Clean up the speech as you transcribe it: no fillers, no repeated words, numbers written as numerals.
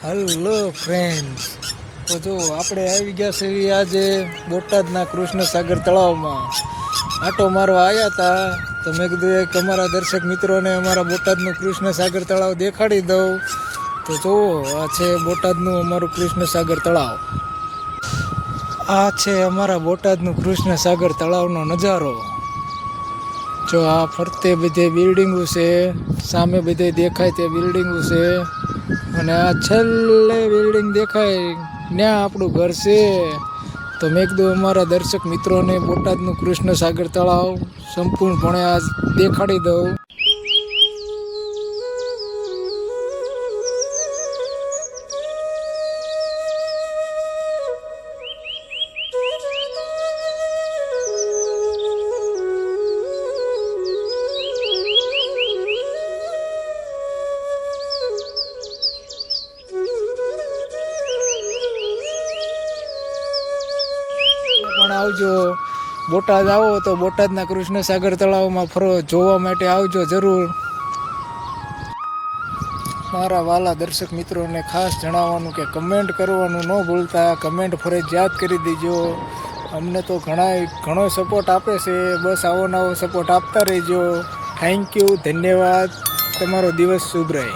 Hello friends, તો જો આપણે આવી ગયા છે આજે બોટાદના કૃષ્ણસાગર તળાવમાં આટો મારવા આવ્યા હતા. તો મેં કીધું એક અમારા દર્શક મિત્રોને અમારા બોટાદનું કૃષ્ણસાગર તળાવ દેખાડી દઉં. તો જુઓ, આ છે બોટાદનું અમારું કૃષ્ણસાગર તળાવ. આ છે અમારા બોટાદનું કૃષ્ણસાગર તળાવનો નજારો. જો આ ફરતે બધે બિલ્ડિંગો છે, સામે બધે દેખાય તે બિલ્ડિંગો છે, અને આ છેલ્લે બિલ્ડિંગ દેખાય ત્યાં આપણું ઘર છે. તો મેં કીધું અમારા દર્શક મિત્રોને બોટાદનું કૃષ્ણસાગર તળાવ સંપૂર્ણપણે આજ દેખાડી દઉં. પણ આવજો, બોટાદ આવો તો બોટાદના કૃષ્ણસાગર તળાવમાં જોવા માટે આવજો જરૂર. મારા વાલા દર્શક મિત્રોને ખાસ જણાવવાનું કે કમેન્ટ કરવાનું ન ભૂલતા, કમેન્ટ ફરજિયાત કરી દેજો. અમને તો ઘણો સપોર્ટ આપે છે, બસ આવો નવો સપોર્ટ આપતા રહેજો. થેન્ક યુ, ધન્યવાદ. તમારો દિવસ શુભ રહે.